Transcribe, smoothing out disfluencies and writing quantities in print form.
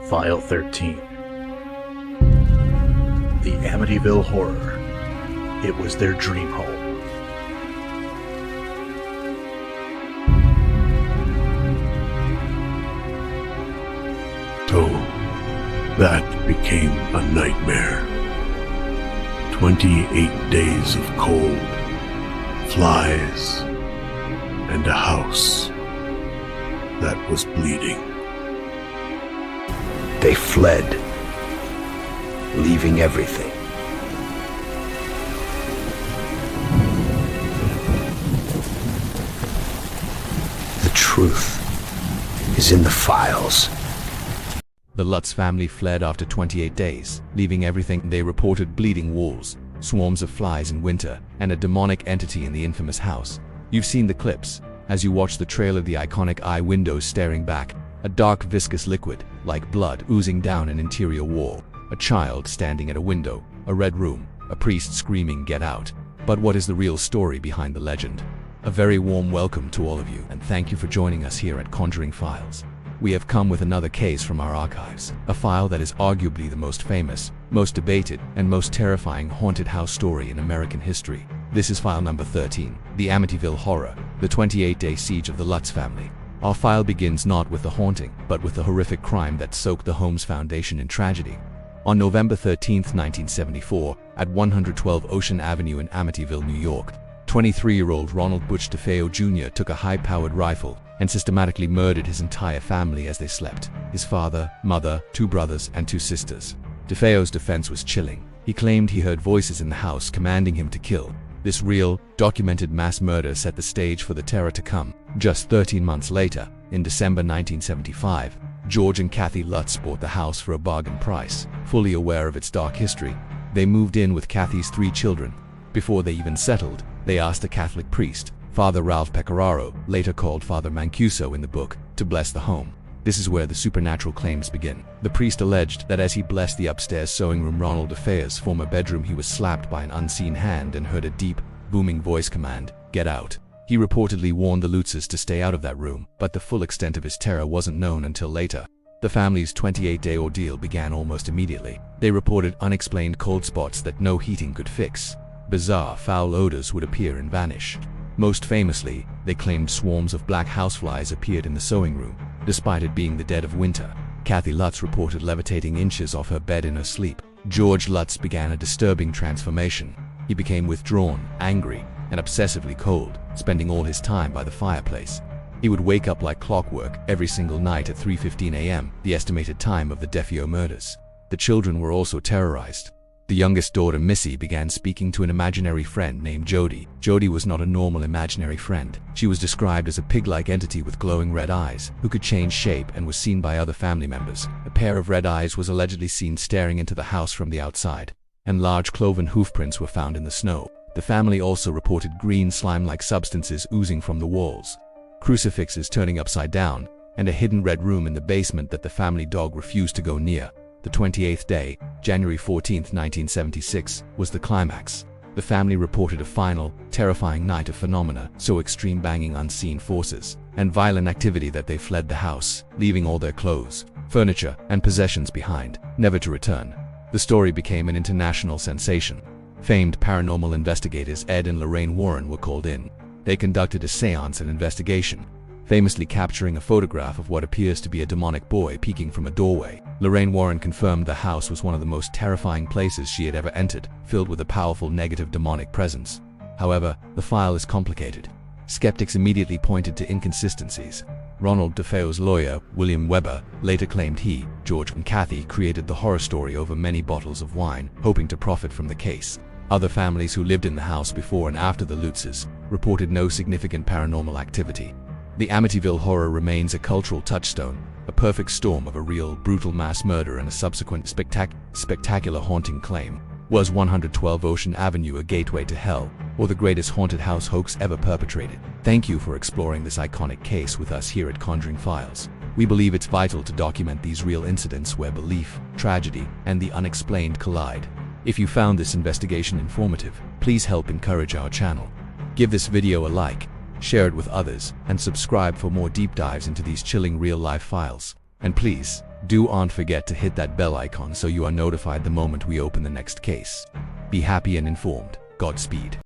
File 13. The Amityville Horror. It was their dream home. So, that became a nightmare. 28 days of cold, flies, and a house that was bleeding. They fled, leaving everything. The truth is in the files. The Lutz family fled after 28 days, leaving everything. They reported bleeding walls, swarms of flies in winter, and a demonic entity in the infamous house. You've seen the clips. As you watch the trailer, the iconic eye windows staring back, a dark viscous liquid, like blood, oozing down an interior wall, a child standing at a window, a red room, a priest screaming, "Get out." But what is the real story behind the legend? A very warm welcome to all of you, and thank you for joining us here at Conjuring Files. We have come with another case from our archives, a file that is arguably the most famous, most debated, and most terrifying haunted house story in American history. This is file number 13, the Amityville Horror, the 28-day siege of the Lutz family. Our file begins not with the haunting, but with the horrific crime that soaked the home's foundation in tragedy. On November 13, 1974, at 112 Ocean Avenue in Amityville, New York, 23-year-old Ronald DeFeo Jr. took a high-powered rifle and systematically murdered his entire family as they slept: his father, mother, 2 brothers, and 2 sisters. DeFeo's defense was chilling. He claimed he heard voices in the house commanding him to kill. This real, documented mass murder set the stage for the terror to come. Just 13 months later, in December 1975, George and Kathy Lutz bought the house for a bargain price. Fully aware of its dark history, they moved in with Kathy's 3 children. Before they even settled, they asked a Catholic priest, Father Ralph Pecoraro, later called Father Mancuso in the book, to bless the home. This is where the supernatural claims begin. The priest alleged that as he blessed the upstairs sewing room, Ronald DeFeo's former bedroom, he was slapped by an unseen hand and heard a deep, booming voice command, "Get out." He reportedly warned the Lutzes to stay out of that room, but the full extent of his terror wasn't known until later. The family's 28-day ordeal began almost immediately. They reported unexplained cold spots that no heating could fix. Bizarre, foul odors would appear and vanish. Most famously, they claimed swarms of black houseflies appeared in the sewing room, despite it being the dead of winter. Kathy Lutz reported levitating inches off her bed in her sleep. George Lutz began a disturbing transformation. He became withdrawn, angry, and obsessively cold, spending all his time by the fireplace. He would wake up like clockwork every single night at 3:15 a.m., the estimated time of the DeFeo murders. The children were also terrorized. The youngest daughter, Missy, began speaking to an imaginary friend named Jodie. Jodie was not a normal imaginary friend. She was described as a pig-like entity with glowing red eyes, who could change shape and was seen by other family members. A pair of red eyes was allegedly seen staring into the house from the outside, and large cloven hoofprints were found in the snow. The family also reported green slime-like substances oozing from the walls, crucifixes turning upside down, and a hidden red room in the basement that the family dog refused to go near. The 28th day, January 14, 1976, was the climax. The family reported a final, terrifying night of phenomena so extreme, banging, unseen forces, and violent activity that they fled the house, leaving all their clothes, furniture, and possessions behind, never to return. The story became an international sensation. Famed paranormal investigators Ed and Lorraine Warren were called in. They conducted a seance and investigation, famously capturing a photograph of what appears to be a demonic boy peeking from a doorway. Lorraine Warren confirmed the house was one of the most terrifying places she had ever entered, filled with a powerful negative demonic presence. However, the file is complicated. Skeptics immediately pointed to inconsistencies. Ronald DeFeo's lawyer, William Weber, later claimed he, George, and Kathy created the horror story over many bottles of wine, hoping to profit from the case. Other families who lived in the house before and after the Lutzes reported no significant paranormal activity. The Amityville Horror remains a cultural touchstone, a perfect storm of a real, brutal mass murder and a subsequent spectacular haunting claim. Was 112 Ocean Avenue a gateway to hell, or the greatest haunted house hoax ever perpetrated? Thank you for exploring this iconic case with us here at Conjuring Files. We believe it's vital to document these real incidents where belief, tragedy, and the unexplained collide. If you found this investigation informative, please help encourage our channel. Give this video a like, share it with others, and subscribe for more deep dives into these chilling real-life files. And please, Do not forget to hit that bell icon so you are notified the moment we open the next case. Be happy and informed. Godspeed.